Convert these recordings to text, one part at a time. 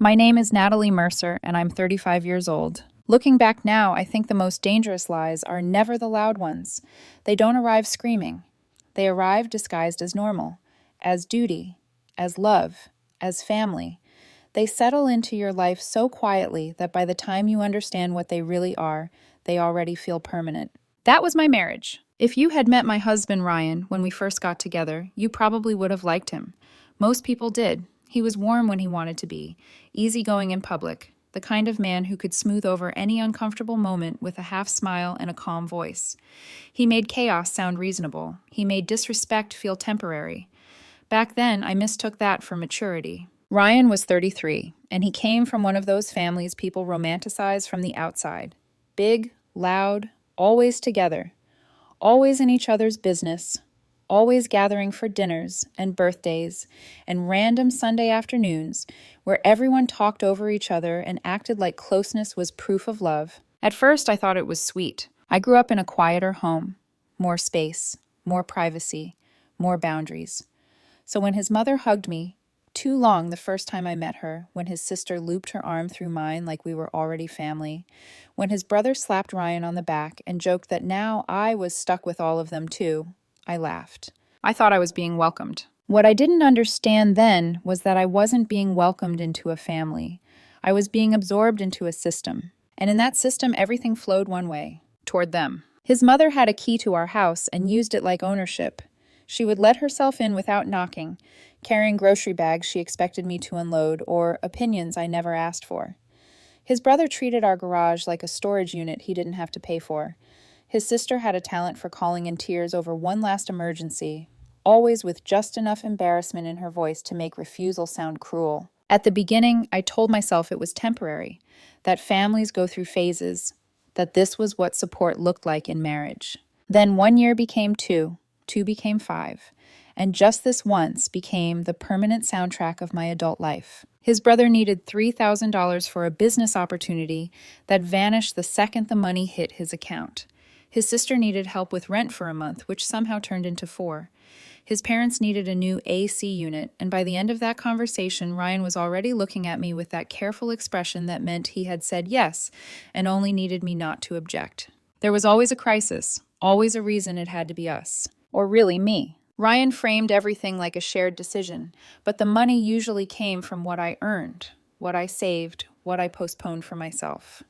My name is Natalie Mercer, and I'm 35 years old. Looking back now, I think the most dangerous lies are never the loud ones. They don't arrive screaming. They arrive disguised as normal, as duty, as love, as family. They settle into your life so quietly that by the time you understand what they really are, they already feel permanent. That was my marriage. If you had met my husband Ryan when we first got together, you probably would have liked him. Most people did. He was warm when he wanted to be, easygoing in public, the kind of man who could smooth over any uncomfortable moment with a half smile and a calm voice. He made chaos sound reasonable. He made disrespect feel temporary. Back then, I mistook that for maturity. Ryan was 33, and he came from one of those families people romanticize from the outside. Big, loud, always together, always in each other's business, always gathering for dinners and birthdays and random Sunday afternoons where everyone talked over each other and acted like closeness was proof of love. At first, I thought it was sweet. I grew up in a quieter home, more space, more privacy, more boundaries. So when his mother hugged me, too long the first time I met her, when his sister looped her arm through mine like we were already family, when his brother slapped Ryan on the back and joked that now I was stuck with all of them too, I laughed. I thought I was being welcomed. What I didn't understand then was that I wasn't being welcomed into a family. I was being absorbed into a system. And in that system, everything flowed one way, toward them. His mother had a key to our house and used it like ownership. She would let herself in without knocking, carrying grocery bags she expected me to unload or opinions I never asked for. His brother treated our garage like a storage unit he didn't have to pay for. His sister had a talent for calling in tears over one last emergency, always with just enough embarrassment in her voice to make refusal sound cruel. At the beginning, I told myself it was temporary, that families go through phases, that this was what support looked like in marriage. Then 1 year became two became 5, and just this once became the permanent soundtrack of my adult life. His brother needed $3,000 for a business opportunity that vanished the second the money hit his account. His sister needed help with rent for a month, which somehow turned into 4. His parents needed a new AC unit, and by the end of that conversation, Ryan was already looking at me with that careful expression that meant he had said yes and only needed me not to object. There was always a crisis, always a reason it had to be us. Or really me. Ryan framed everything like a shared decision, but the money usually came from what I earned, what I saved, what I postponed for myself.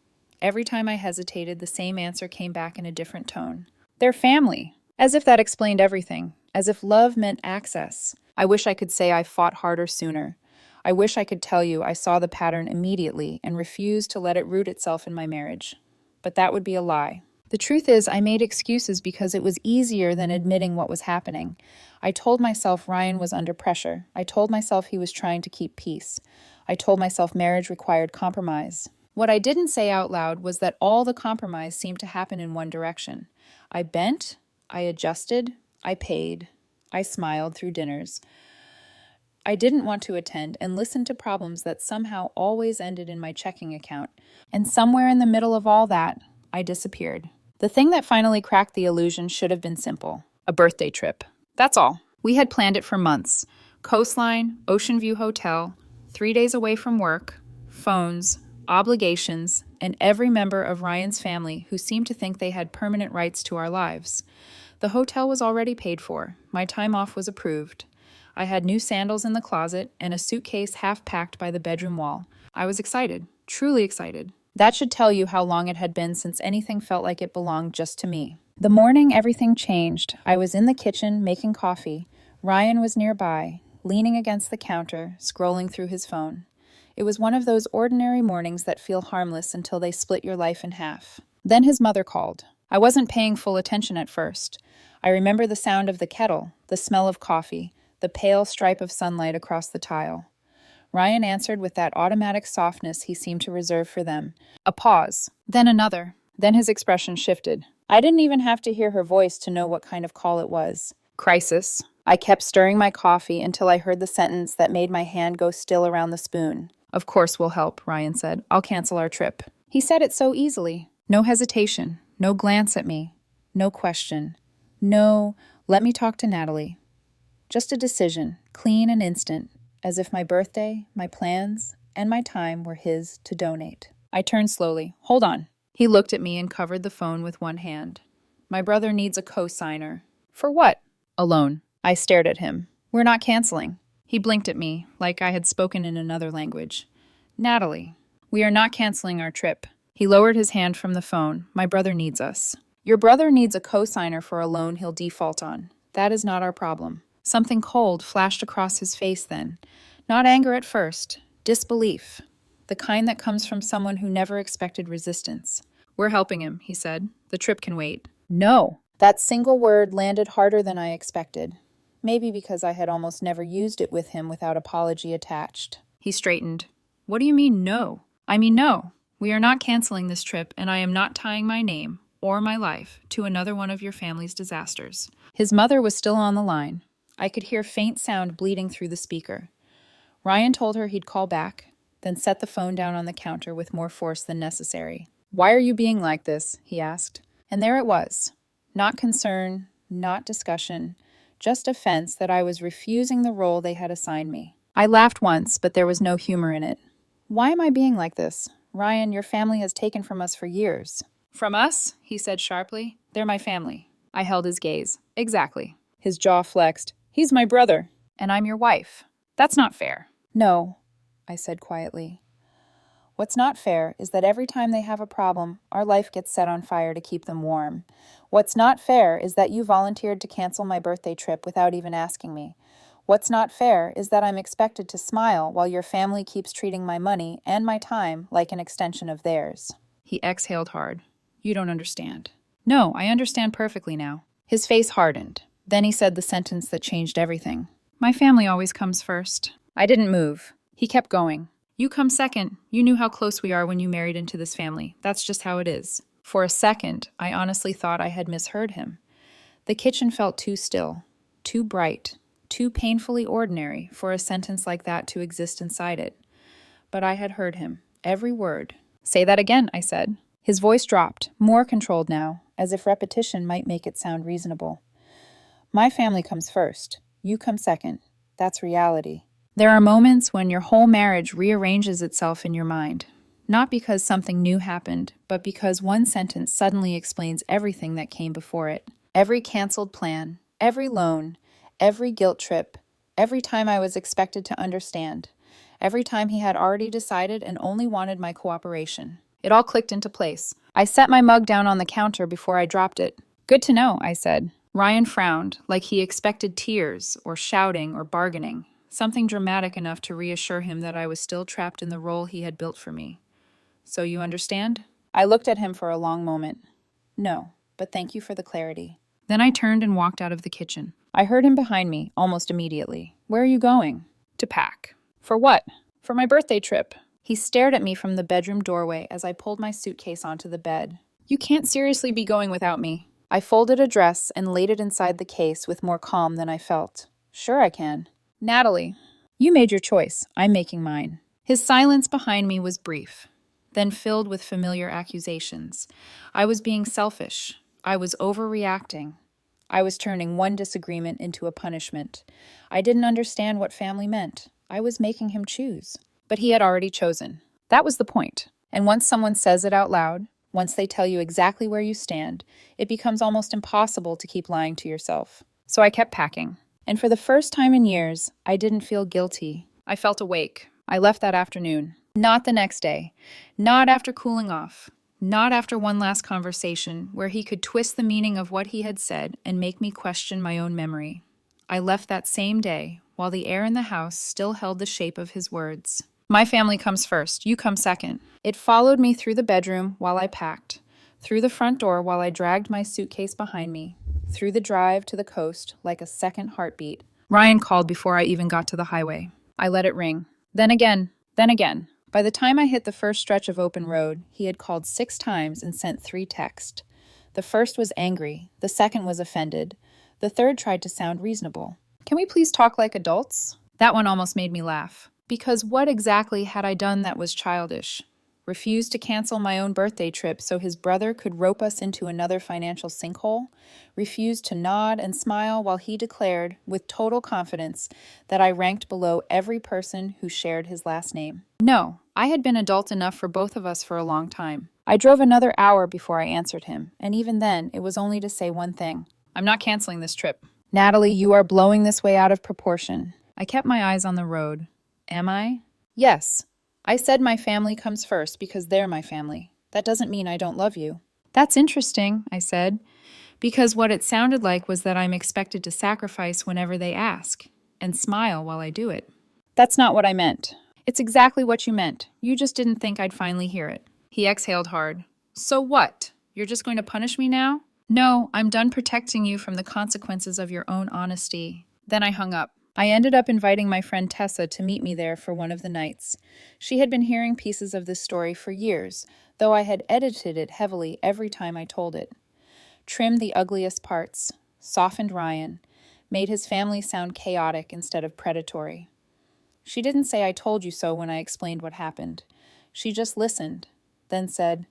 Every time I hesitated, the same answer came back in a different tone. They're family. As if that explained everything. As if love meant access. I wish I could say I fought harder sooner. I wish I could tell you I saw the pattern immediately and refused to let it root itself in my marriage. But that would be a lie. The truth is, I made excuses because it was easier than admitting what was happening. I told myself Ryan was under pressure. I told myself he was trying to keep peace. I told myself marriage required compromise. What I didn't say out loud was that all the compromise seemed to happen in one direction. I bent, I adjusted, I paid, I smiled through dinners. I didn't want to attend and listen to problems that somehow always ended in my checking account. And somewhere in the middle of all that, I disappeared. The thing that finally cracked the illusion should have been simple. A birthday trip. That's all. We had planned it for months. Coastline, Ocean View Hotel, 3 days away from work, phones, obligations, and every member of Ryan's family who seemed to think they had permanent rights to our lives. The hotel was already paid for. My time off was approved. I had new sandals in the closet and a suitcase half packed by the bedroom wall. I was excited, truly excited. That should tell you how long it had been since anything felt like it belonged just to me. The morning everything changed. I was in the kitchen making coffee. Ryan was nearby, leaning against the counter, scrolling through his phone. It was one of those ordinary mornings that feel harmless until they split your life in half. Then his mother called. I wasn't paying full attention at first. I remember the sound of the kettle, the smell of coffee, the pale stripe of sunlight across the tile. Ryan answered with that automatic softness he seemed to reserve for them. A pause, then another. Then his expression shifted. I didn't even have to hear her voice to know what kind of call it was. Crisis. I kept stirring my coffee until I heard the sentence that made my hand go still around the spoon. Of course we'll help, Ryan said. I'll cancel our trip. He said it so easily. No hesitation, no glance at me, no question. No, let me talk to Natalie. Just a decision, clean and instant. As if my birthday, my plans, and my time were his to donate. I turned slowly. Hold on. He looked at me and covered the phone with one hand. My brother needs a co-signer. For what? A loan. I stared at him. We're not canceling. He blinked at me, like I had spoken in another language. Natalie, we are not canceling our trip. He lowered his hand from the phone. My brother needs us. Your brother needs a co-signer for a loan he'll default on. That is not our problem. Something cold flashed across his face then. Not anger at first. Disbelief. The kind that comes from someone who never expected resistance. We're helping him, he said. The trip can wait. No. That single word landed harder than I expected. Maybe because I had almost never used it with him without apology attached. He straightened. What do you mean, no? I mean, no. We are not canceling this trip, and I am not tying my name, or my life, to another one of your family's disasters. His mother was still on the line. I could hear faint sound bleeding through the speaker. Ryan told her he'd call back, then set the phone down on the counter with more force than necessary. Why are you being like this? He asked. And there it was. Not concern, not discussion, just offense that I was refusing the role they had assigned me. I laughed once, but there was no humor in it. Why am I being like this? Ryan, your family has taken from us for years. From us? He said sharply. They're my family. I held his gaze. Exactly. His jaw flexed. He's my brother. And I'm your wife. That's not fair. No, I said quietly. What's not fair is that every time they have a problem, our life gets set on fire to keep them warm. What's not fair is that you volunteered to cancel my birthday trip without even asking me. What's not fair is that I'm expected to smile while your family keeps treating my money and my time like an extension of theirs. He exhaled hard. You don't understand. No, I understand perfectly now. His face hardened. Then he said the sentence that changed everything. My family always comes first. I didn't move. He kept going. You come second. You knew how close we are when you married into this family. That's just how it is. For a second, I honestly thought I had misheard him. The kitchen felt too still, too bright, too painfully ordinary for a sentence like that to exist inside it. But I had heard him, every word. Say that again, I said. His voice dropped, more controlled now, as if repetition might make it sound reasonable. My family comes first. You come second. That's reality. There are moments when your whole marriage rearranges itself in your mind, not because something new happened, but because one sentence suddenly explains everything that came before it. Every canceled plan, every loan, every guilt trip, every time I was expected to understand, every time he had already decided and only wanted my cooperation. It all clicked into place. I set my mug down on the counter before I dropped it. Good to know, I said. Ryan frowned, like he expected tears, or shouting, or bargaining. Something dramatic enough to reassure him that I was still trapped in the role he had built for me. So you understand? I looked at him for a long moment. No, but thank you for the clarity. Then I turned and walked out of the kitchen. I heard him behind me almost immediately. Where are you going? To pack. For what? For my birthday trip. He stared at me from the bedroom doorway as I pulled my suitcase onto the bed. You can't seriously be going without me. I folded a dress and laid it inside the case with more calm than I felt. Sure I can. Natalie, you made your choice. I'm making mine. His silence behind me was brief, then filled with familiar accusations. I was being selfish. I was overreacting. I was turning one disagreement into a punishment. I didn't understand what family meant. I was making him choose. But he had already chosen. That was the point. And once someone says it out loud, once they tell you exactly where you stand, it becomes almost impossible to keep lying to yourself. So I kept packing. And for the first time in years, I didn't feel guilty. I felt awake. I left that afternoon. Not the next day. Not after cooling off. Not after one last conversation where he could twist the meaning of what he had said and make me question my own memory. I left that same day, while the air in the house still held the shape of his words. My family comes first. You come second. It followed me through the bedroom while I packed, through the front door while I dragged my suitcase behind me, through the drive to the coast like a second heartbeat. Ryan called before I even got to the highway. I let it ring. Then again. Then again. By the time I hit the first stretch of open road, he had called 6 times and sent 3 texts. The first was angry. The second was offended. The third tried to sound reasonable. Can we please talk like adults? That one almost made me laugh. Because what exactly had I done that was childish? refused to cancel my own birthday trip so his brother could rope us into another financial sinkhole, refused to nod and smile while he declared, with total confidence, that I ranked below every person who shared his last name. No, I had been adult enough for both of us for a long time. I drove another hour before I answered him, and even then, it was only to say one thing. I'm not canceling this trip. Natalie, you are blowing this way out of proportion. I kept my eyes on the road. Am I? Yes. I said my family comes first because they're my family. That doesn't mean I don't love you. That's interesting, I said, because what it sounded like was that I'm expected to sacrifice whenever they ask, and smile while I do it. That's not what I meant. It's exactly what you meant. You just didn't think I'd finally hear it. He exhaled hard. So what? You're just going to punish me now? No, I'm done protecting you from the consequences of your own honesty. Then I hung up. I ended up inviting my friend Tessa to meet me there for one of the nights. She had been hearing pieces of this story for years, though I had edited it heavily every time I told it. Trimmed the ugliest parts, softened Ryan, made his family sound chaotic instead of predatory. She didn't say I told you so when I explained what happened. She just listened, then said,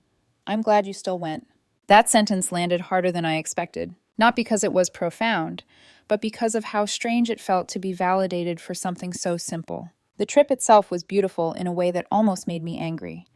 I'm glad you still went. That sentence landed harder than I expected, not because it was profound, but because of how strange it felt to be validated for something so simple. The trip itself was beautiful in a way that almost made me angry.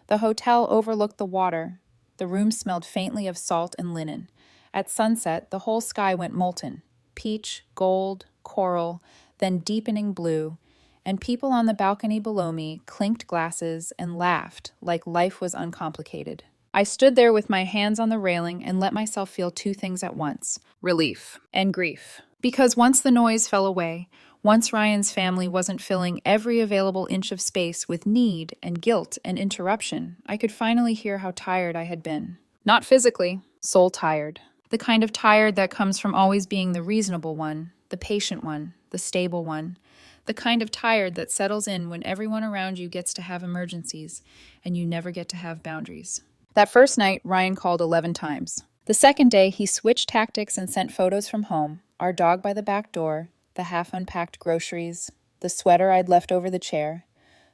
The hotel overlooked the water. The room smelled faintly of salt and linen. At sunset, the whole sky went molten, peach, gold, coral, then deepening blue, and people on the balcony below me clinked glasses and laughed like life was uncomplicated. I stood there with my hands on the railing and let myself feel two things at once: relief and grief. Because once the noise fell away, once Ryan's family wasn't filling every available inch of space with need and guilt and interruption, I could finally hear how tired I had been. Not physically, soul tired. The kind of tired that comes from always being the reasonable one, the patient one, the stable one. The kind of tired that settles in when everyone around you gets to have emergencies and you never get to have boundaries. That first night, Ryan called 11 times. The second day, he switched tactics and sent photos from home, our dog by the back door, the half-unpacked groceries, the sweater I'd left over the chair.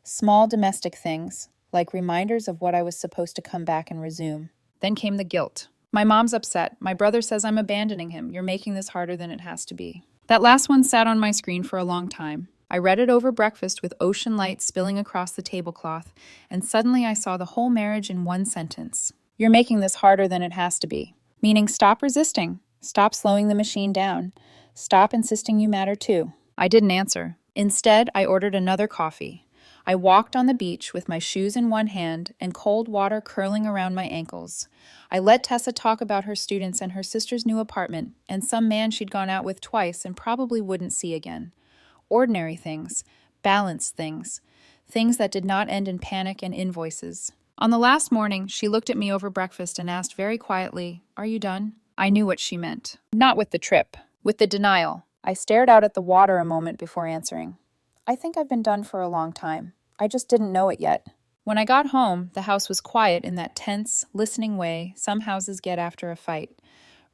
Small domestic things, like reminders of what I was supposed to come back and resume. Then came the guilt. My mom's upset. My brother says I'm abandoning him. You're making this harder than it has to be. That last one sat on my screen for a long time. I read it over breakfast with ocean light spilling across the tablecloth, and suddenly I saw the whole marriage in one sentence. You're making this harder than it has to be. Meaning stop resisting. Stop slowing the machine down. Stop insisting you matter too. I didn't answer. Instead, I ordered another coffee. I walked on the beach with my shoes in one hand and cold water curling around my ankles. I let Tessa talk about her students and her sister's new apartment and some man she'd gone out with twice and probably wouldn't see again. Ordinary things, balanced things, things that did not end in panic and invoices. On the last morning, she looked at me over breakfast and asked very quietly, "Are you done?" I knew what she meant. Not with the trip, with the denial. I stared out at the water a moment before answering. I think I've been done for a long time. I just didn't know it yet. When I got home, the house was quiet in that tense, listening way some houses get after a fight.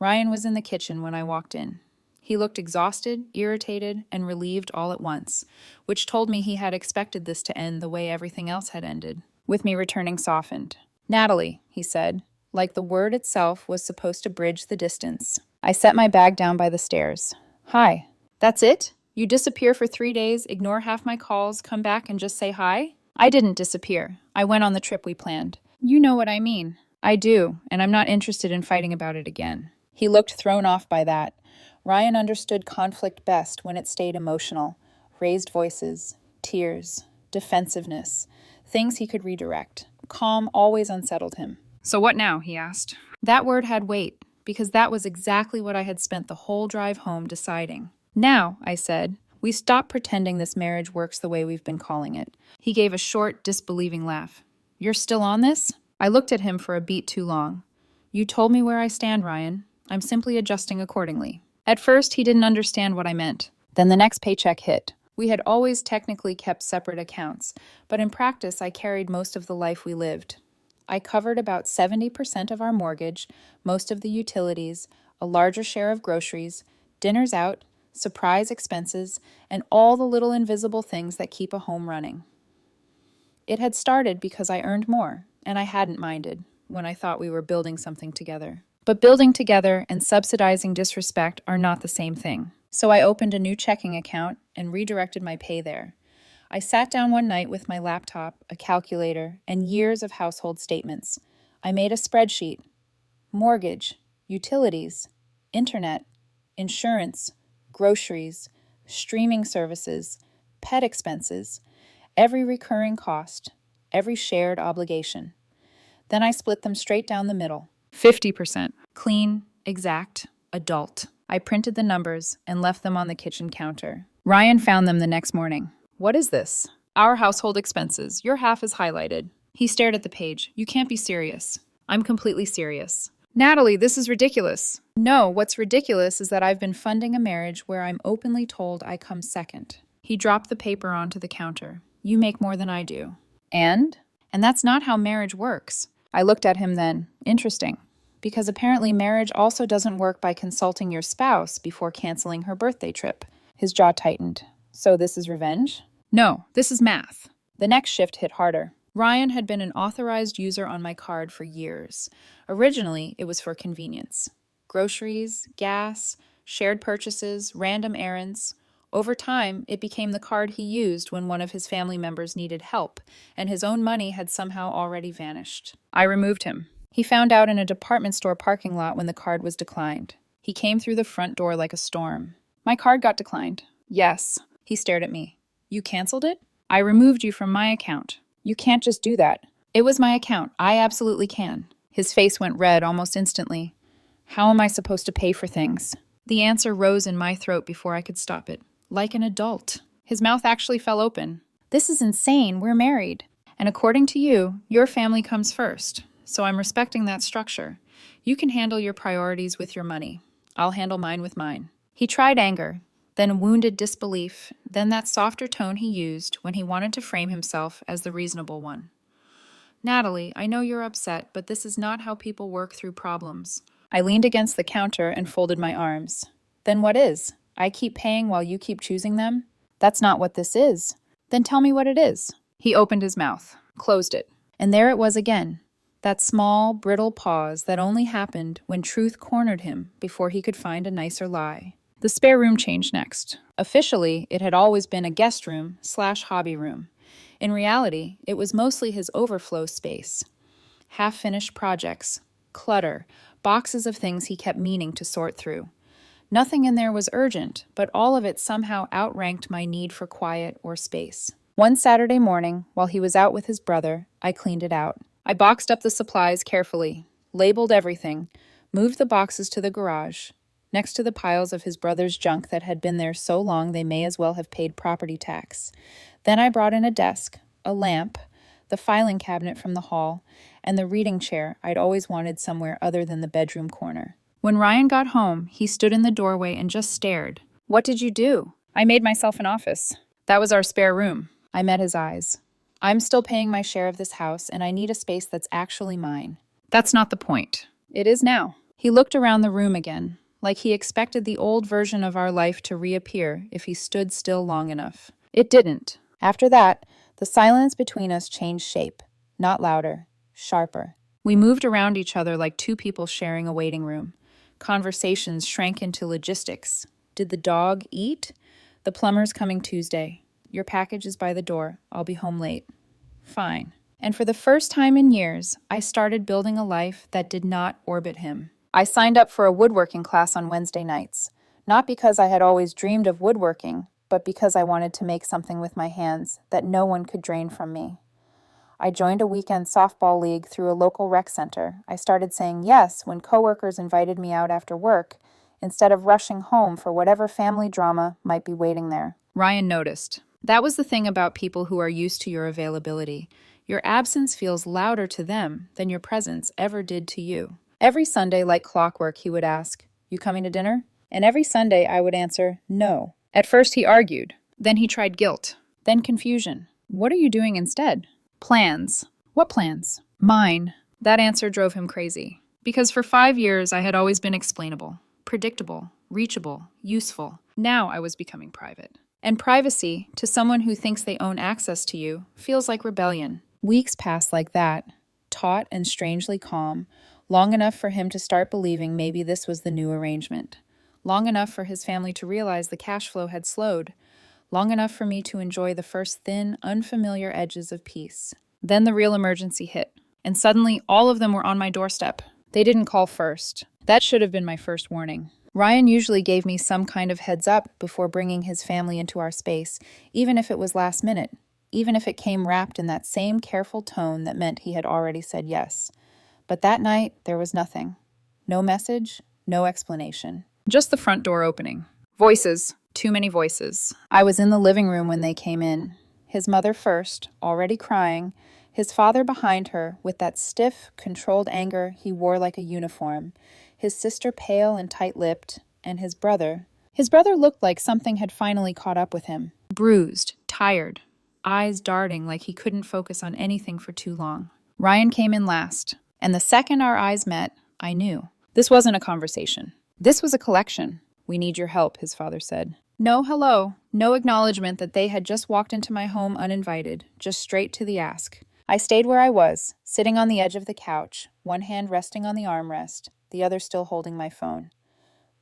Ryan was in the kitchen when I walked in. He looked exhausted, irritated, and relieved all at once, which told me he had expected this to end the way everything else had ended, with me returning softened. "Natalie," he said, like the word itself was supposed to bridge the distance. I set my bag down by the stairs. "Hi." "That's it? You disappear for 3 days, ignore half my calls, come back and just say hi?" "I didn't disappear. I went on the trip we planned." "You know what I mean." "I do, and I'm not interested in fighting about it again." He looked thrown off by that. Ryan understood conflict best when it stayed emotional. Raised voices, tears, defensiveness, things he could redirect. Calm always unsettled him. "So what now?" he asked. That word had weight, because that was exactly what I had spent the whole drive home deciding. "Now," I said, "we stop pretending this marriage works the way we've been calling it." He gave a short, disbelieving laugh. "You're still on this?" I looked at him for a beat too long. "You told me where I stand, Ryan. I'm simply adjusting accordingly." At first, he didn't understand what I meant. Then the next paycheck hit. We had always technically kept separate accounts, but in practice, I carried most of the life we lived. I covered about 70% of our mortgage, most of the utilities, a larger share of groceries, dinners out, surprise expenses, and all the little invisible things that keep a home running. It had started because I earned more, and I hadn't minded when I thought we were building something together. But building together and subsidizing disrespect are not the same thing. So I opened a new checking account and redirected my pay there. I sat down one night with my laptop, a calculator, and years of household statements. I made a spreadsheet: mortgage, utilities, internet, insurance, groceries, streaming services, pet expenses, every recurring cost, every shared obligation. Then I split them straight down the middle. 50%. Clean, exact, adult. I printed the numbers and left them on the kitchen counter. Ryan found them the next morning. What is this? Our household expenses. Your half is highlighted. He stared at the page. You can't be serious. I'm completely serious. Natalie, this is ridiculous. No, what's ridiculous is that I've been funding a marriage where I'm openly told I come second. He dropped the paper onto the counter. You make more than I do. And? And that's not how marriage works. I looked at him then. Interesting. Because apparently marriage also doesn't work by consulting your spouse before canceling her birthday trip. His jaw tightened. So this is revenge? No, this is math. The next shift hit harder. Ryan had been an authorized user on my card for years. Originally, it was for convenience. Groceries, gas, shared purchases, random errands. Over time, it became the card he used when one of his family members needed help, and his own money had somehow already vanished. I removed him. He found out in a department store parking lot when the card was declined. He came through the front door like a storm. My card got declined. Yes. He stared at me. You canceled it? I removed you from my account. You can't just do that. It was my account. I absolutely can. His face went red almost instantly. How am I supposed to pay for things? The answer rose in my throat before I could stop it. Like an adult. His mouth actually fell open. This is insane. We're married. And according to you, your family comes first. So I'm respecting that structure. You can handle your priorities with your money. I'll handle mine with mine. He tried anger, then wounded disbelief, then that softer tone he used when he wanted to frame himself as the reasonable one. Natalie, I know you're upset, but this is not how people work through problems. I leaned against the counter and folded my arms. Then what is? I keep paying while you keep choosing them? That's not what this is. Then tell me what it is. He opened his mouth, closed it, and there it was again. That small, brittle pause that only happened when truth cornered him before he could find a nicer lie. The spare room changed next. Officially, it had always been a guest room/hobby room. In reality, it was mostly his overflow space. Half-finished projects, clutter, boxes of things he kept meaning to sort through. Nothing in there was urgent, but all of it somehow outranked my need for quiet or space. One Saturday morning, while he was out with his brother, I cleaned it out. I boxed up the supplies carefully, labeled everything, moved the boxes to the garage, next to the piles of his brother's junk that had been there so long they may as well have paid property tax. Then I brought in a desk, a lamp, the filing cabinet from the hall, and the reading chair I'd always wanted somewhere other than the bedroom corner. When Ryan got home, he stood in the doorway and just stared. What did you do? I made myself an office. That was our spare room. I met his eyes. I'm still paying my share of this house, and I need a space that's actually mine. That's not the point. It is now. He looked around the room again, like he expected the old version of our life to reappear if he stood still long enough. It didn't. After that, the silence between us changed shape. Not louder, sharper. We moved around each other like two people sharing a waiting room. Conversations shrank into logistics. Did the dog eat? The plumber's coming Tuesday. Your package is by the door. I'll be home late. Fine. And for the first time in years, I started building a life that did not orbit him. I signed up for a woodworking class on Wednesday nights, not because I had always dreamed of woodworking, but because I wanted to make something with my hands that no one could drain from me. I joined a weekend softball league through a local rec center. I started saying yes when coworkers invited me out after work, instead of rushing home for whatever family drama might be waiting there. Ryan noticed. That was the thing about people who are used to your availability. Your absence feels louder to them than your presence ever did to you. Every Sunday, like clockwork, he would ask, "You coming to dinner?" And every Sunday I would answer, "No." At first he argued. Then he tried guilt. Then confusion. What are you doing instead? Plans. What plans? Mine. That answer drove him crazy. Because for 5 years I had always been explainable, predictable, reachable, useful. Now I was becoming private. And privacy, to someone who thinks they own access to you, feels like rebellion. Weeks passed like that, taut and strangely calm, long enough for him to start believing maybe this was the new arrangement. Long enough for his family to realize the cash flow had slowed. Long enough for me to enjoy the first thin, unfamiliar edges of peace. Then the real emergency hit, and suddenly all of them were on my doorstep. They didn't call first. That should have been my first warning. Ryan usually gave me some kind of heads up before bringing his family into our space, even if it was last minute, even if it came wrapped in that same careful tone that meant he had already said yes. But that night, there was nothing. No message, no explanation. Just the front door opening. Voices. Too many voices. I was in the living room when they came in. His mother first, already crying, his father behind her with that stiff, controlled anger he wore like a uniform, his sister pale and tight-lipped, and his brother. His brother looked like something had finally caught up with him. Bruised, tired, eyes darting like he couldn't focus on anything for too long. Ryan came in last, and the second our eyes met, I knew. This wasn't a conversation. This was a collection. "We need your help," his father said. No hello, no acknowledgement that they had just walked into my home uninvited, just straight to the ask. I stayed where I was, sitting on the edge of the couch, one hand resting on the armrest, the other still holding my phone.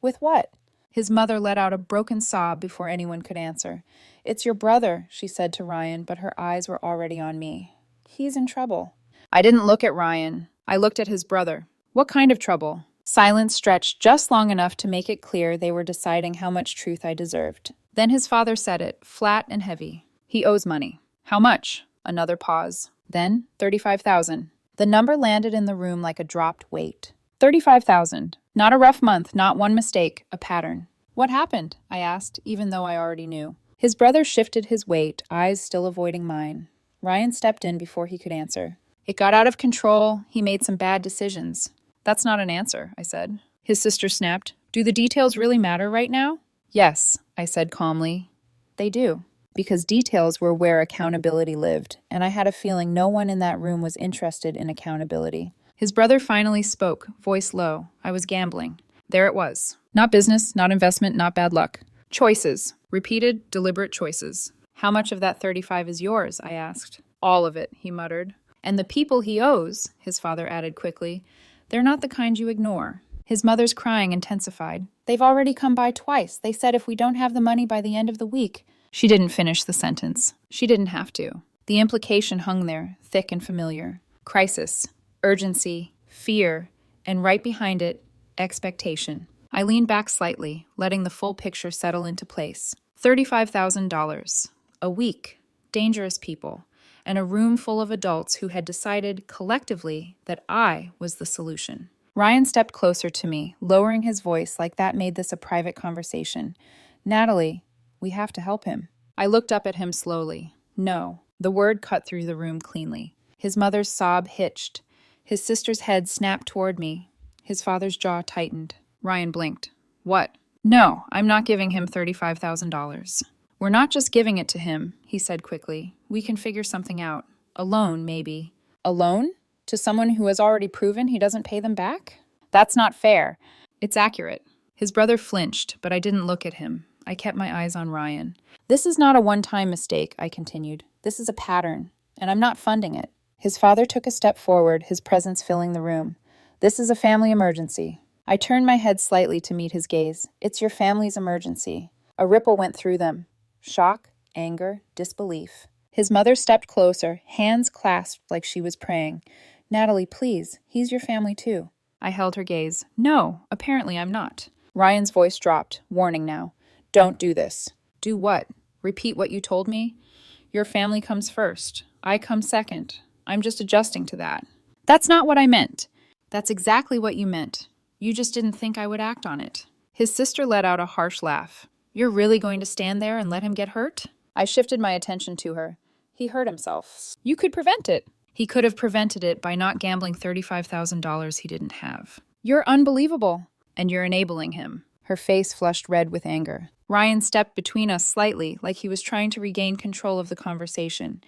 With what? His mother let out a broken sob before anyone could answer. "It's your brother," she said to Ryan, but her eyes were already on me. "He's in trouble." I didn't look at Ryan. I looked at his brother. What kind of trouble? Silence stretched just long enough to make it clear they were deciding how much truth I deserved. Then his father said it, flat and heavy. "He owes money." "How much?" Another pause. Then, 35,000. The number landed in the room like a dropped weight. 35,000. Not a rough month, not one mistake, a pattern. "What happened?" I asked, even though I already knew. His brother shifted his weight, eyes still avoiding mine. Ryan stepped in before he could answer. "It got out of control. He made some bad decisions." "That's not an answer," I said. His sister snapped. "Do the details really matter right now?" "Yes," I said calmly. "They do." Because details were where accountability lived, and I had a feeling no one in that room was interested in accountability. His brother finally spoke, voice low. I was gambling. There it was. Not business, not investment, not bad luck. Choices. Repeated, deliberate choices. "How much of that 35 is yours?" I asked. "All of it," he muttered. "And the people he owes," his father added quickly, "they're not the kind you ignore." His mother's crying intensified. "They've already come by twice. They said if we don't have the money by the end of the week." She didn't finish the sentence. She didn't have to. The implication hung there, thick and familiar. Crisis, urgency, fear, and right behind it, expectation. I leaned back slightly, letting the full picture settle into place. $35,000. A week. Dangerous people. And a room full of adults who had decided collectively that I was the solution. Ryan stepped closer to me, lowering his voice like that made this a private conversation. "Natalie, we have to help him." I looked up at him slowly. No. The word cut through the room cleanly. His mother's sob hitched. His sister's head snapped toward me. His father's jaw tightened. Ryan blinked. "What?" "No, I'm not giving him $35,000. "We're not just giving it to him," he said quickly. "We can figure something out. A loan, maybe." "A loan? To someone who has already proven he doesn't pay them back?" "That's not fair." "It's accurate." His brother flinched, but I didn't look at him. I kept my eyes on Ryan. "This is not a one-time mistake," I continued. "This is a pattern, and I'm not funding it." His father took a step forward, his presence filling the room. "This is a family emergency." I turned my head slightly to meet his gaze. "It's your family's emergency." A ripple went through them. Shock, anger, disbelief. His mother stepped closer, hands clasped like she was praying. "Natalie, please, he's your family too." I held her gaze. "No, apparently I'm not." Ryan's voice dropped, warning now. "Don't do this." "Do what? Repeat what you told me?" "Your family comes first. I come second. I'm just adjusting to that." "That's not what I meant." "That's exactly what you meant. You just didn't think I would act on it." His sister let out a harsh laugh. "You're really going to stand there and let him get hurt?" I shifted my attention to her. "He hurt himself. You could prevent it." "He could have prevented it by not gambling $35,000 he didn't have." "You're unbelievable." "And you're enabling him." Her face flushed red with anger. Ryan stepped between us slightly, like he was trying to regain control of the conversation.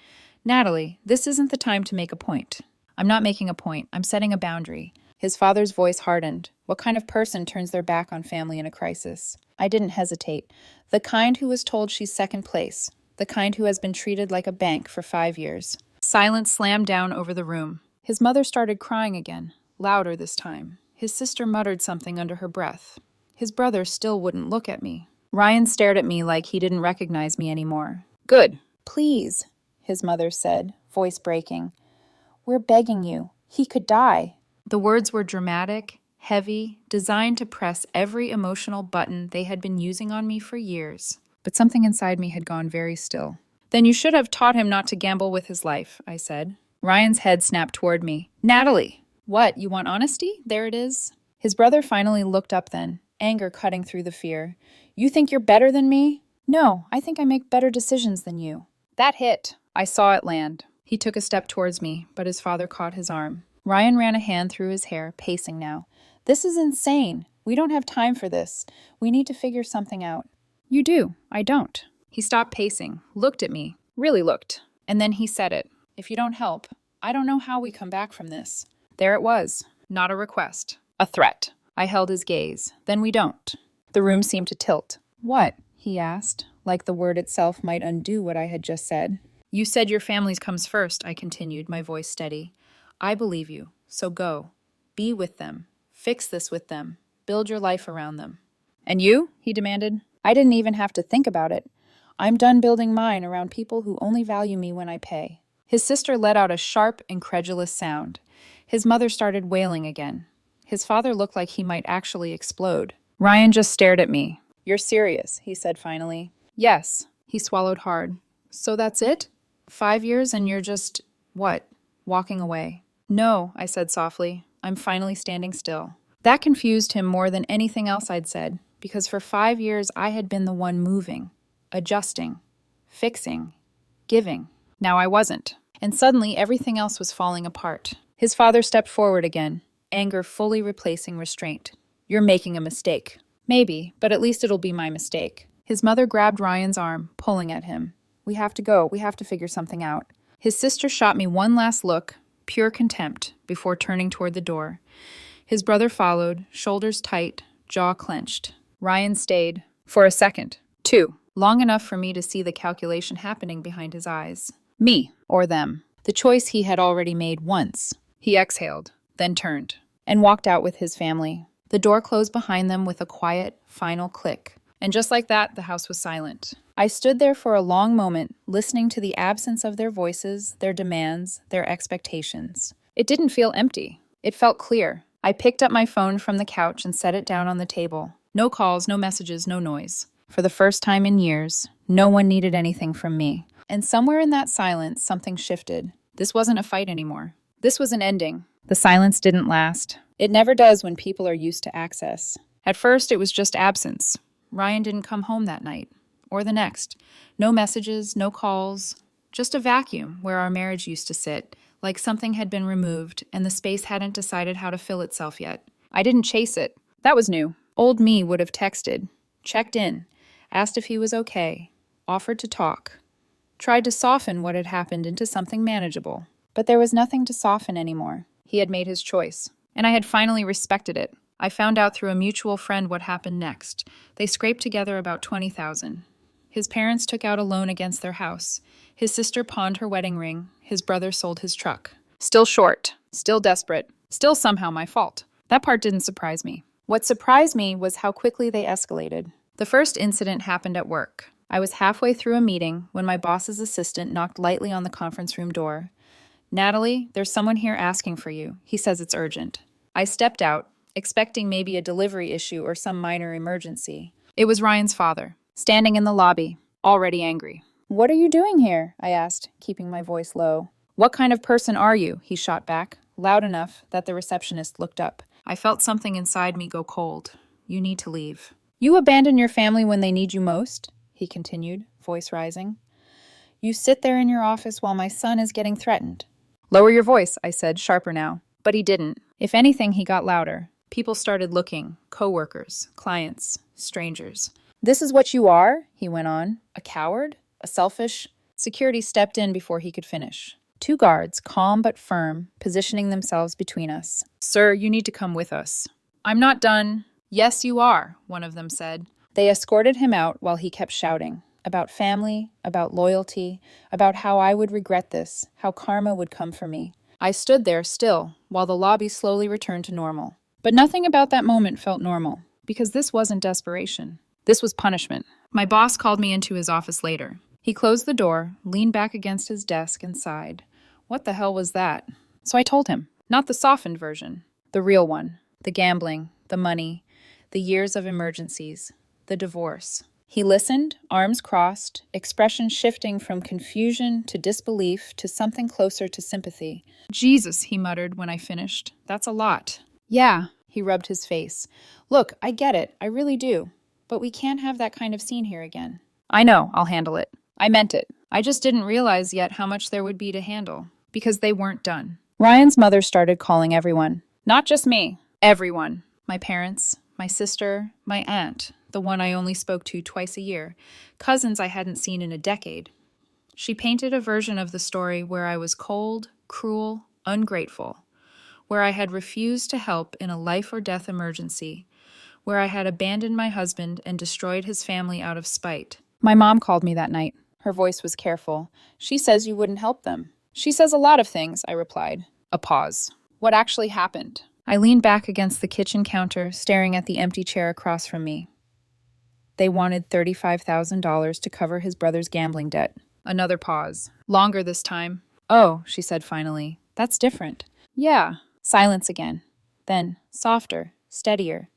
"Natalie, this isn't the time to make a point." "I'm not making a point. I'm setting a boundary." His father's voice hardened. What kind of person turns their back on family in a crisis? I didn't hesitate. The kind who was told she's second place. The kind who has been treated like a bank for 5 years. Silence slammed down over the room. His mother started crying again, louder this time. His sister muttered something under her breath. His brother still wouldn't look at me. Ryan stared at me like he didn't recognize me anymore. Good. Please, his mother said, voice breaking. We're begging you. He could die. The words were dramatic, heavy, designed to press every emotional button they had been using on me for years. But something inside me had gone very still. Then you should have taught him not to gamble with his life, I said. Ryan's head snapped toward me. Natalie! What, you want honesty? There it is. His brother finally looked up then, anger cutting through the fear. You think you're better than me? No, I think I make better decisions than you. That hit. I saw it land. He took a step towards me, but his father caught his arm. Ryan ran a hand through his hair, pacing now. This is insane. We don't have time for this. We need to figure something out. You do. I don't. He stopped pacing, looked at me, really looked. And then he said it. If you don't help, I don't know how we come back from this. There it was. Not a request. A threat. I held his gaze. Then we don't. The room seemed to tilt. What? He asked, like the word itself might undo what I had just said. You said your family comes first, I continued, my voice steady. I believe you, so go. Be with them. Fix this with them. Build your life around them. And you? He demanded. I didn't even have to think about it. I'm done building mine around people who only value me when I pay. His sister let out a sharp, incredulous sound. His mother started wailing again. His father looked like he might actually explode. Ryan just stared at me. You're serious, he said finally. Yes, he swallowed hard. So that's it? 5 years and you're just, what, walking away? No, I said softly. I'm finally standing still. That confused him more than anything else I'd said, because for 5 years I had been the one moving, adjusting, fixing, giving. Now I wasn't. And suddenly everything else was falling apart. His father stepped forward again, anger fully replacing restraint. You're making a mistake. Maybe, but at least it'll be my mistake. His mother grabbed Ryan's arm, pulling at him. We have to go. We have to figure something out. His sister shot me one last look, pure contempt, before turning toward the door. His brother followed, shoulders tight, jaw clenched. Ryan stayed. For a second. 2. Long enough for me to see the calculation happening behind his eyes. Me, or them. The choice he had already made once. He exhaled, then turned, and walked out with his family. The door closed behind them with a quiet, final click. And just like that, the house was silent. I stood there for a long moment, listening to the absence of their voices, their demands, their expectations. It didn't feel empty. It felt clear. I picked up my phone from the couch and set it down on the table. No calls, no messages, no noise. For the first time in years, no one needed anything from me. And somewhere in that silence, something shifted. This wasn't a fight anymore. This was an ending. The silence didn't last. It never does when people are used to access. At first, it was just absence. Ryan didn't come home that night. Or the next. No messages, no calls. Just a vacuum where our marriage used to sit, like something had been removed and the space hadn't decided how to fill itself yet. I didn't chase it. That was new. Old me would have texted, checked in, asked if he was okay, offered to talk, tried to soften what had happened into something manageable. But there was nothing to soften anymore. He had made his choice, and I had finally respected it. I found out through a mutual friend what happened next. They scraped together about $20,000. His parents took out a loan against their house. His sister pawned her wedding ring. His brother sold his truck. Still short, still desperate, still somehow my fault. That part didn't surprise me. What surprised me was how quickly they escalated. The first incident happened at work. I was halfway through a meeting when my boss's assistant knocked lightly on the conference room door. Natalie, there's someone here asking for you. He says it's urgent. I stepped out, expecting maybe a delivery issue or some minor emergency. It was Ryan's father, standing in the lobby, already angry. What are you doing here? I asked, keeping my voice low. What kind of person are you? He shot back, loud enough that the receptionist looked up. I felt something inside me go cold. You need to leave. You abandon your family when they need you most? He continued, voice rising. You sit there in your office while my son is getting threatened. Lower your voice, I said, sharper now. But he didn't. If anything, he got louder. People started looking, co-workers, clients, strangers. This is what you are, he went on. A coward? A selfish? Security stepped in before he could finish. 2 guards, calm but firm, positioning themselves between us. Sir, you need to come with us. I'm not done. Yes, you are, one of them said. They escorted him out while he kept shouting. about family, about loyalty, about how I would regret this, how karma would come for me. I stood there still, while the lobby slowly returned to normal. But nothing about that moment felt normal, because this wasn't desperation. This was punishment. My boss called me into his office later. He closed the door, leaned back against his desk, and sighed. What the hell was that? So I told him, not the softened version, the real one, the gambling, the money, the years of emergencies, the divorce. He listened, arms crossed, expression shifting from confusion to disbelief to something closer to sympathy. Jesus, he muttered when I finished. That's a lot. Yeah, he rubbed his face. Look, I get it, I really do. But we can't have that kind of scene here again. I know, I'll handle it. I meant it. I just didn't realize yet how much there would be to handle, because they weren't done. Ryan's mother started calling everyone. Not just me. Everyone. My parents, my sister, my aunt, the one I only spoke to twice a year, cousins I hadn't seen in a decade. She painted a version of the story where I was cold, cruel, ungrateful, where I had refused to help in a life or death emergency, where I had abandoned my husband and destroyed his family out of spite. My mom called me that night. Her voice was careful. She says you wouldn't help them. She says a lot of things, I replied. A pause. What actually happened? I leaned back against the kitchen counter, staring at the empty chair across from me. They wanted $35,000 to cover his brother's gambling debt. Another pause. Longer this time. Oh, she said finally. That's different. Yeah. Silence again. Then, softer, steadier.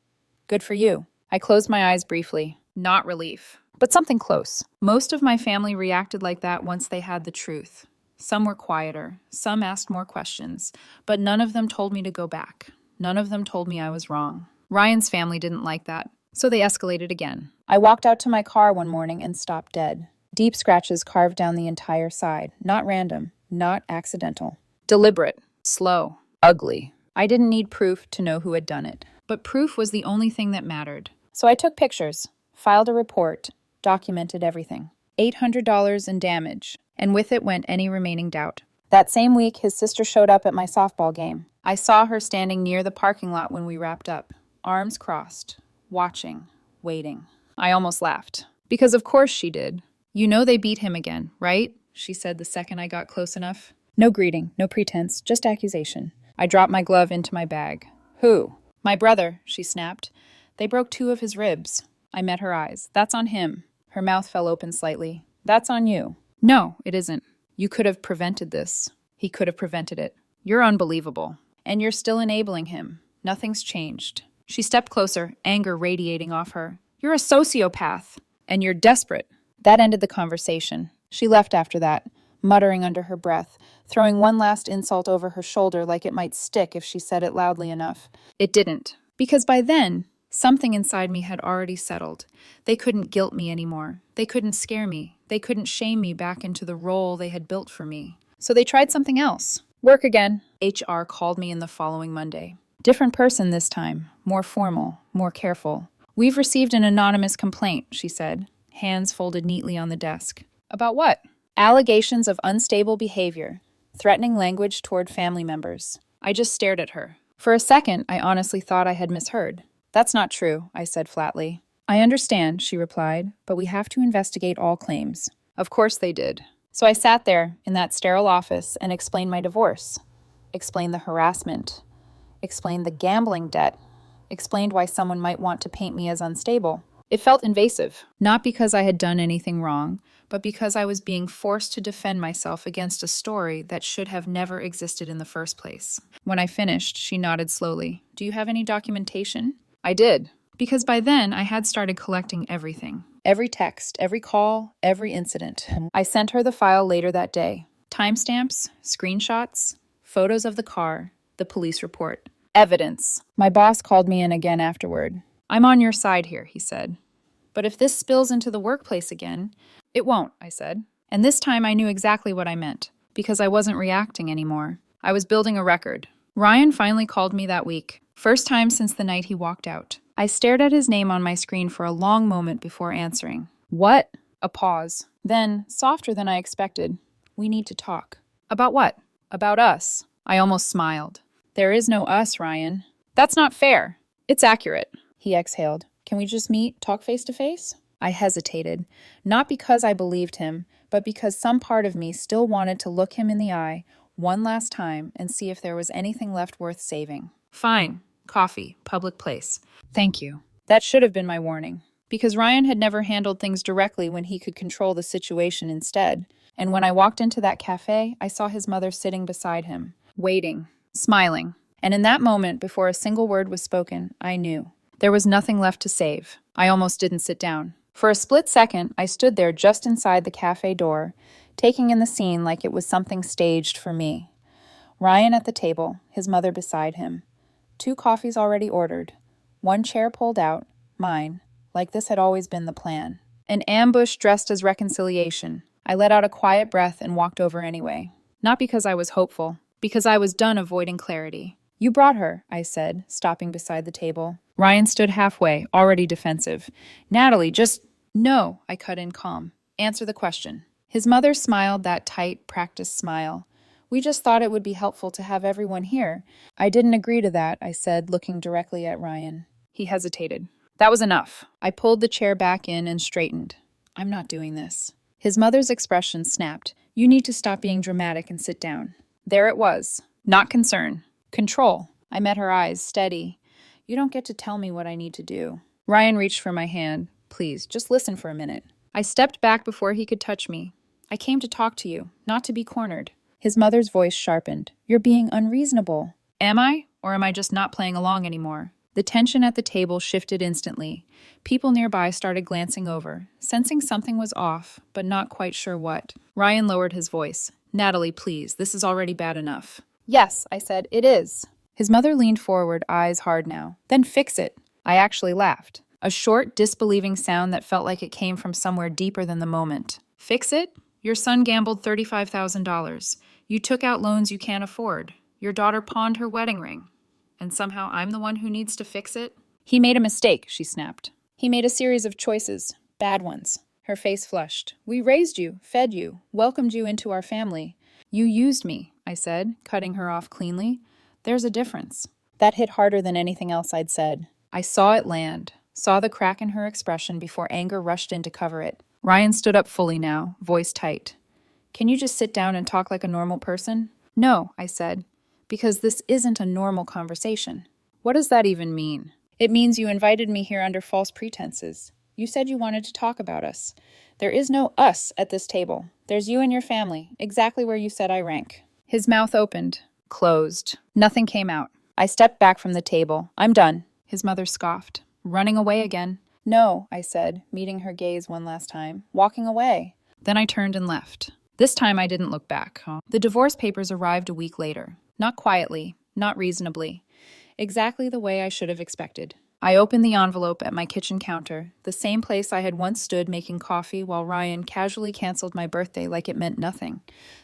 Good for you. I closed my eyes briefly. Not relief, but something close. Most of my family reacted like that once they had the truth. Some were quieter, some asked more questions, but none of them told me to go back. None of them told me I was wrong. Ryan's family didn't like that, so they escalated again. I walked out to my car one morning and stopped dead. Deep scratches carved down the entire side, not random, not accidental. Deliberate, slow, ugly. I didn't need proof to know who had done it, but proof was the only thing that mattered. So I took pictures, filed a report, documented everything. $800 in damage, and with it went any remaining doubt. That same week, his sister showed up at my softball game. I saw her standing near the parking lot when we wrapped up, arms crossed, watching, waiting. I almost laughed, because of course she did. You know they beat him again, right? She said the second I got close enough. No greeting, no pretense, just accusation. I dropped my glove into my bag. Who? My brother, she snapped. They broke 2 of his ribs. I met her eyes. That's on him. Her mouth fell open slightly. That's on you. No, it isn't. You could have prevented this. He could have prevented it. You're unbelievable. And you're still enabling him. Nothing's changed. She stepped closer, anger radiating off her. You're a sociopath. And you're desperate. That ended the conversation. She left after that, muttering under her breath, throwing one last insult over her shoulder like it might stick if she said it loudly enough. It didn't. Because by then, something inside me had already settled. They couldn't guilt me anymore. They couldn't scare me. They couldn't shame me back into the role they had built for me. So they tried something else. Work again. HR called me in the following Monday. Different person this time. More formal. More careful. We've received an anonymous complaint, she said, hands folded neatly on the desk. About what? Allegations of unstable behavior. Threatening language toward family members. I just stared at her. For a second, I honestly thought I had misheard. That's not true, I said flatly. I understand, she replied, but we have to investigate all claims. Of course they did. So I sat there in that sterile office and explained my divorce, explained the harassment, explained the gambling debt, explained why someone might want to paint me as unstable. It felt invasive, not because I had done anything wrong, but because I was being forced to defend myself against a story that should have never existed in the first place. When I finished, she nodded slowly. Do you have any documentation? I did, because by then I had started collecting everything. Every text, every call, every incident. I sent her the file later that day. Timestamps, screenshots, photos of the car, the police report. Evidence. My boss called me in again afterward. I'm on your side here, he said. But if this spills into the workplace again, it won't, I said. And this time I knew exactly what I meant, because I wasn't reacting anymore. I was building a record. Ryan finally called me that week. First time since the night he walked out. I stared at his name on my screen for a long moment before answering. What? A pause. Then, softer than I expected, we need to talk. About what? About us. I almost smiled. There is no us, Ryan. That's not fair. It's accurate. He exhaled. Can we just meet, talk face to face? I hesitated, not because I believed him, but because some part of me still wanted to look him in the eye one last time and see if there was anything left worth saving. Fine. Coffee. Public place. Thank you. That should have been my warning, because Ryan had never handled things directly when he could control the situation instead. And when I walked into that cafe, I saw his mother sitting beside him, waiting, smiling. And in that moment, before a single word was spoken, I knew. There was nothing left to save. I almost didn't sit down. For a split second, I stood there just inside the cafe door, taking in the scene like it was something staged for me. Ryan at the table, his mother beside him. 2 coffees already ordered. 1 chair pulled out, mine, like this had always been the plan. An ambush dressed as reconciliation. I let out a quiet breath and walked over anyway. Not because I was hopeful, because I was done avoiding clarity. You brought her, I said, stopping beside the table. Ryan stood halfway, already defensive. Natalie, just... No, I cut in calm. Answer the question. His mother smiled that tight, practiced smile. We just thought it would be helpful to have everyone here. I didn't agree to that, I said, looking directly at Ryan. He hesitated. That was enough. I pulled the chair back in and straightened. I'm not doing this. His mother's expression snapped. You need to stop being dramatic and sit down. There it was. Not concern. Control. I met her eyes, steady. You don't get to tell me what I need to do. Ryan reached for my hand. Please, just listen for a minute. I stepped back before he could touch me. I came to talk to you, not to be cornered. His mother's voice sharpened. You're being unreasonable. Am I? Or am I just not playing along anymore? The tension at the table shifted instantly. People nearby started glancing over, sensing something was off, but not quite sure what. Ryan lowered his voice. Natalie, please, this is already bad enough. Yes, I said, it is. His mother leaned forward, eyes hard now. Then fix it. I actually laughed. A short, disbelieving sound that felt like it came from somewhere deeper than the moment. Fix it? Your son gambled $35,000. You took out loans you can't afford. Your daughter pawned her wedding ring. And somehow I'm the one who needs to fix it? He made a mistake, she snapped. He made a series of choices. Bad ones. Her face flushed. We raised you, fed you, welcomed you into our family. You used me, I said, cutting her off cleanly. There's a difference. That hit harder than anything else I'd said. I saw it land. Saw the crack in her expression before anger rushed in to cover it. Ryan stood up fully now, voice tight. Can you just sit down and talk like a normal person? No, I said, because this isn't a normal conversation. What does that even mean? It means you invited me here under false pretenses. You said you wanted to talk about us. There is no us at this table. There's you and your family, exactly where you said I rank. His mouth opened, closed. Nothing came out. I stepped back from the table. I'm done. His mother scoffed. Running away again. No, I said, meeting her gaze one last time. Walking away. Then I turned and left. This time I didn't look back. The divorce papers arrived a week later. Not quietly, not reasonably. Exactly the way I should have expected. I opened the envelope at my kitchen counter, the same place I had once stood making coffee while Ryan casually canceled my birthday like it meant nothing.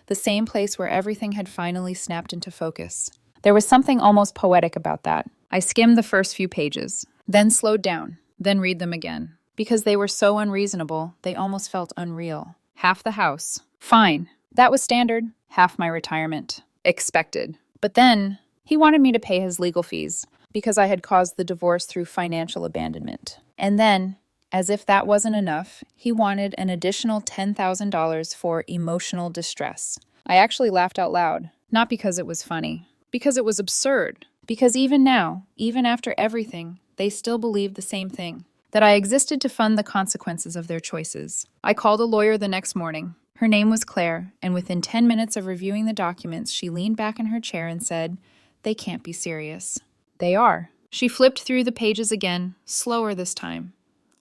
The same place where everything had finally snapped into focus. There was something almost poetic about that. I skimmed the first few pages, then slowed down, then read them again. Because they were so unreasonable, they almost felt unreal. Half the house. Fine. That was standard. Half my retirement. Expected. But then, he wanted me to pay his legal fees because I had caused the divorce through financial abandonment. And then, as if that wasn't enough, he wanted an additional $10,000 for emotional distress. I actually laughed out loud, not because it was funny, because it was absurd. Because even now, even after everything, they still believed the same thing, that I existed to fund the consequences of their choices. I called a lawyer the next morning. Her name was Claire, and within 10 minutes of reviewing the documents, she leaned back in her chair and said, "They can't be serious." They are. She flipped through the pages again, slower this time.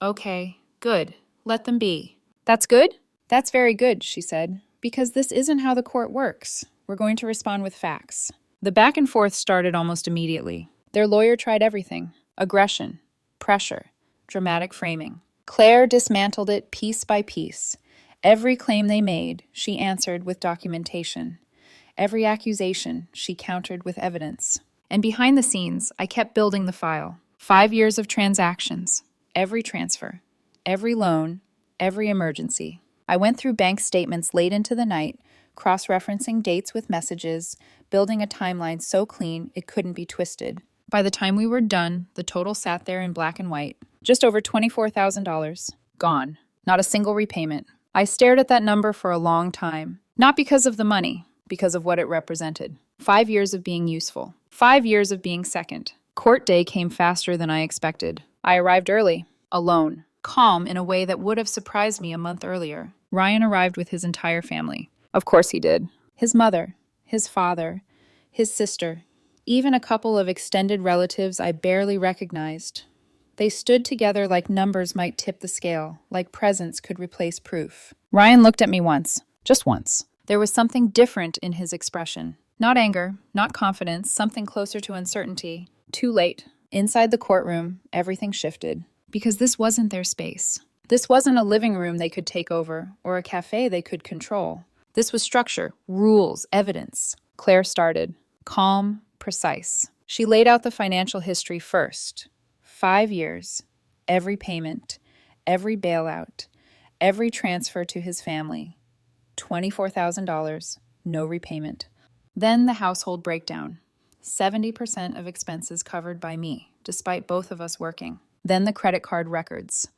Okay, good. Let them be. That's good? That's very good, she said, because this isn't how the court works. We're going to respond with facts. The back and forth started almost immediately. Their lawyer tried everything. Aggression, pressure, dramatic framing. Claire dismantled it piece by piece. Every claim they made, she answered with documentation. Every accusation, she countered with evidence. And behind the scenes, I kept building the file. 5 years of transactions, every transfer, every loan, every emergency. I went through bank statements late into the night, cross-referencing dates with messages, building a timeline so clean it couldn't be twisted. By the time we were done, the total sat there in black and white. Just over $24,000. Gone. Not a single repayment. I stared at that number for a long time. Not because of the money, because of what it represented. 5 years of being useful. 5 years of being second. Court day came faster than I expected. I arrived early, alone, calm in a way that would have surprised me a month earlier. Ryan arrived with his entire family. Of course he did. His mother, his father, his sister, even a couple of extended relatives I barely recognized. They stood together like numbers might tip the scale, like presence could replace proof. Ryan looked at me once, just once. There was something different in his expression. Not anger, not confidence, something closer to uncertainty. Too late. Inside the courtroom, everything shifted. Because this wasn't their space. This wasn't a living room they could take over, or a cafe they could control. This was structure, rules, evidence. Claire started. Calm, precise. She laid out the financial history first. 5 years. Every payment. Every bailout. Every transfer to his family. $24,000. No repayment. Then the household breakdown. 70% of expenses covered by me, despite both of us working. Then the credit card records.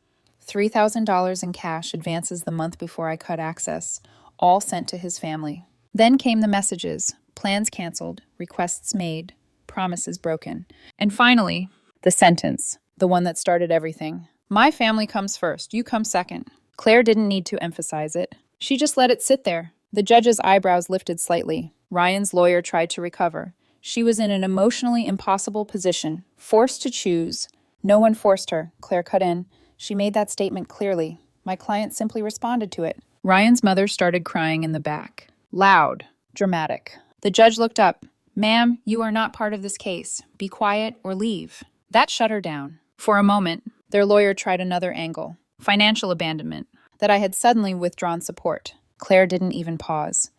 $3,000 in cash advances the month before I cut access, all sent to his family. Then came the messages, plans canceled, requests made, promises broken. And finally, the sentence, the one that started everything. My family comes first, you come second. Claire didn't need to emphasize it. She just let it sit there. The judge's eyebrows lifted slightly. Ryan's lawyer tried to recover. She was in an emotionally impossible position, forced to choose. No one forced her, Claire cut in. She made that statement clearly. My client simply responded to it. Ryan's mother started crying in the back. Loud, dramatic. The judge looked up. Ma'am, you are not part of this case. Be quiet or leave. That shut her down. For a moment, their lawyer tried another angle. Financial abandonment. That I had suddenly withdrawn support. Claire didn't even pause.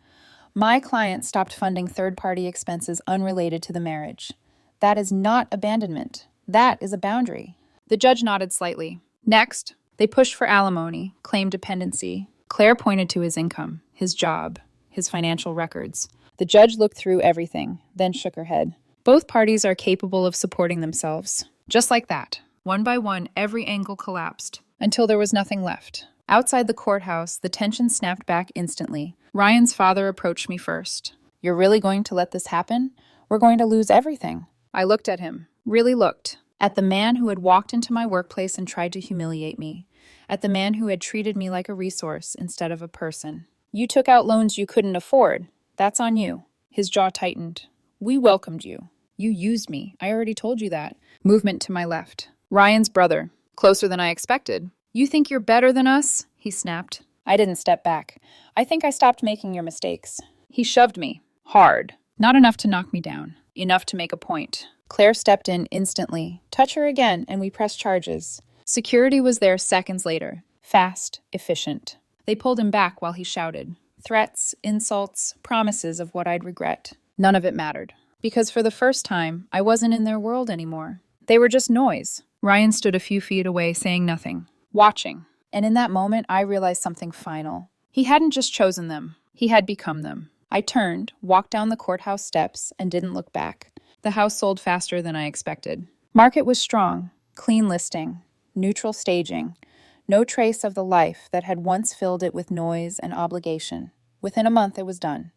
My client stopped funding third-party expenses unrelated to the marriage. That is not abandonment. That is a boundary. The judge nodded slightly. Next, they pushed for alimony, claimed dependency. Claire pointed to his income, his job, his financial records. The judge looked through everything, then shook her head. Both parties are capable of supporting themselves. Just like that. One by one, every angle collapsed, until there was nothing left. Outside the courthouse, the tension snapped back instantly. Ryan's father approached me first. You're really going to let this happen? We're going to lose everything. I looked at him, really looked, at the man who had walked into my workplace and tried to humiliate me, at the man who had treated me like a resource instead of a person. You took out loans you couldn't afford. That's on you. His jaw tightened. We welcomed you. You used me. I already told you that. Movement to my left. Ryan's brother. Closer than I expected. You think you're better than us? He snapped. I didn't step back. I think I stopped making your mistakes. He shoved me. Hard. Not enough to knock me down. Enough to make a point. Claire stepped in instantly. Touch her again, and we pressed charges. Security was there seconds later. Fast, efficient. They pulled him back while he shouted. Threats, insults, promises of what I'd regret. None of it mattered. Because for the first time, I wasn't in their world anymore. They were just noise. Ryan stood a few feet away, saying nothing. Watching. And in that moment, I realized something final. He hadn't just chosen them. He had become them. I turned, walked down the courthouse steps, and didn't look back. The house sold faster than I expected. Market was strong. Clean listing. Neutral staging. No trace of the life that had once filled it with noise and obligation. Within a month, it was done.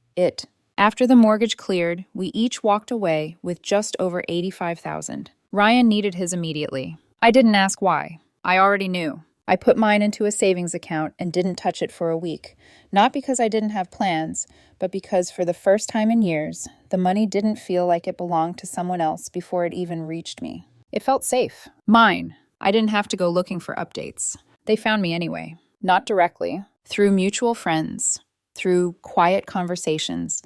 After the mortgage cleared, we each walked away with just over $85,000. Ryan needed his immediately. I didn't ask why. I already knew. I put mine into a savings account and didn't touch it for a week. Not because I didn't have plans, but because for the first time in years, the money didn't feel like it belonged to someone else before it even reached me. It felt safe. Mine. I didn't have to go looking for updates. They found me anyway. Not directly. Through mutual friends. Through quiet conversations.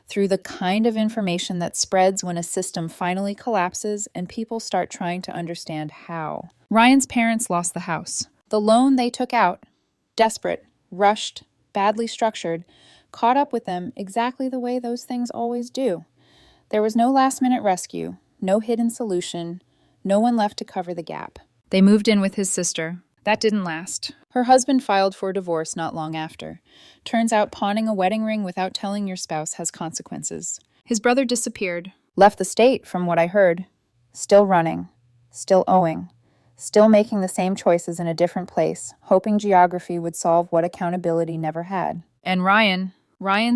Through the kind of information that spreads when a system finally collapses and people start trying to understand how. Ryan's parents lost the house. The loan they took out, desperate, rushed, badly structured, caught up with them exactly the way those things always do. There was no last-minute rescue, no hidden solution, no one left to cover the gap. They moved in with his sister. That didn't last. Her husband filed for divorce not long after. Turns out pawning a wedding ring without telling your spouse has consequences. His brother disappeared. Left the state, from what I heard. Still running. Still owing. Still making the same choices in a different place, hoping geography would solve what accountability never had. And Ryan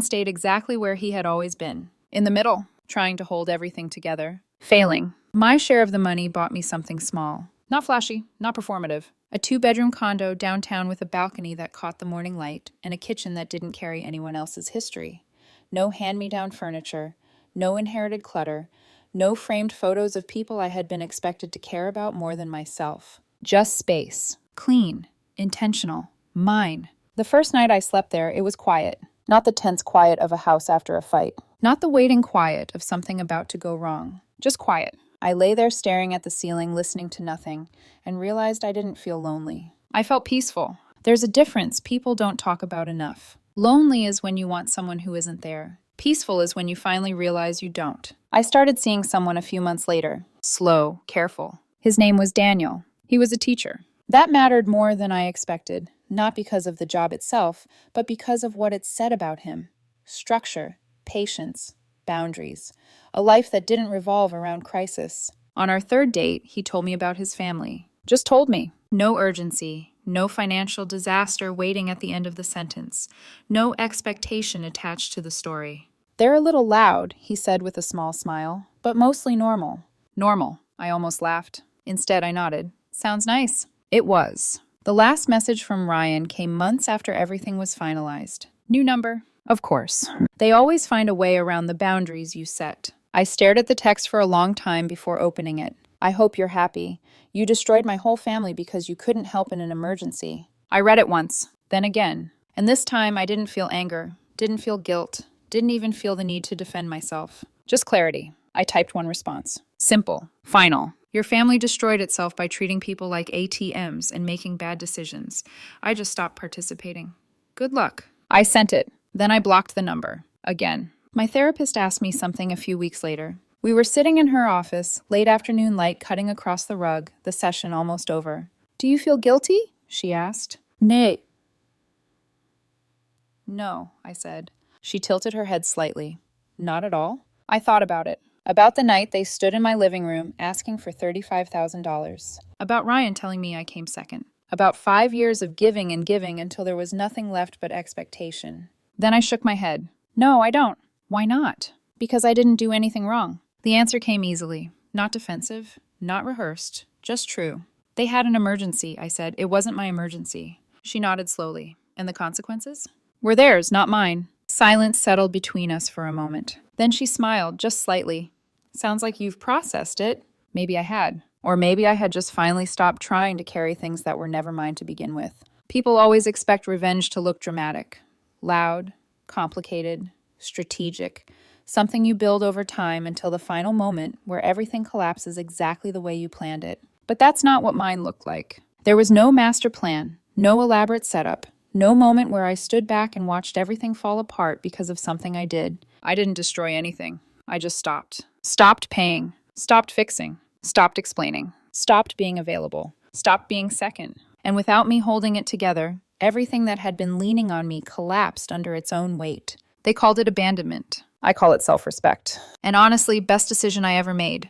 stayed exactly where he had always been, in the middle, trying to hold everything together. Failing. My share of the money bought me something small. Not flashy, not performative. A 2-bedroom condo downtown with a balcony that caught the morning light and a kitchen that didn't carry anyone else's history. No hand-me-down furniture, no inherited clutter, no framed photos of people I had been expected to care about more than myself. Just space. Clean. Intentional. Mine. The first night I slept there, it was quiet. Not the tense quiet of a house after a fight. Not the waiting quiet of something about to go wrong. Just quiet. I lay there staring at the ceiling, listening to nothing, and realized I didn't feel lonely. I felt peaceful. There's a difference people don't talk about enough. Lonely is when you want someone who isn't there. Peaceful is when you finally realize you don't. I started seeing someone a few months later. Slow, careful. His name was Daniel. He was a teacher. That mattered more than I expected, not because of the job itself, but because of what it said about him. Structure, patience, boundaries. A life that didn't revolve around crisis. On our third date, he told me about his family. Just told me. No urgency, no financial disaster waiting at the end of the sentence, no expectation attached to the story. They're a little loud, he said with a small smile, but mostly normal. Normal, I almost laughed. Instead, I nodded. Sounds nice. It was. The last message from Ryan came months after everything was finalized. New number. Of course. They always find a way around the boundaries you set. I stared at the text for a long time before opening it. I hope you're happy. You destroyed my whole family because you couldn't help in an emergency. I read it once, then again. And this time I didn't feel anger, didn't feel guilt, didn't even feel the need to defend myself. Just clarity. I typed one response. Simple. Final. Your family destroyed itself by treating people like ATMs and making bad decisions. I just stopped participating. Good luck. I sent it. Then I blocked the number. Again. My therapist asked me something a few weeks later. We were sitting in her office, late afternoon light cutting across the rug, the session almost over. Do you feel guilty? She asked. Nay. No, I said. She tilted her head slightly. Not at all. I thought about it. About the night they stood in my living room asking for $35,000. About Ryan telling me I came second. About 5 years of giving and giving until there was nothing left but expectation. Then I shook my head. No, I don't. Why not? Because I didn't do anything wrong. The answer came easily. Not defensive, not rehearsed, just true. They had an emergency, I said. It wasn't my emergency. She nodded slowly. And the consequences? Were theirs, not mine. Silence settled between us for a moment. Then she smiled, just slightly. Sounds like you've processed it. Maybe I had. Or maybe I had just finally stopped trying to carry things that were never mine to begin with. People always expect revenge to look dramatic. Loud, complicated, strategic. Something you build over time until the final moment where everything collapses exactly the way you planned it. But that's not what mine looked like. There was no master plan, no elaborate setup, no moment where I stood back and watched everything fall apart because of something I did. I didn't destroy anything. I just stopped. Stopped paying. Stopped fixing. Stopped explaining. Stopped being available. Stopped being second. And without me holding it together, everything that had been leaning on me collapsed under its own weight. They called it abandonment. I call it self-respect. And honestly, best decision I ever made.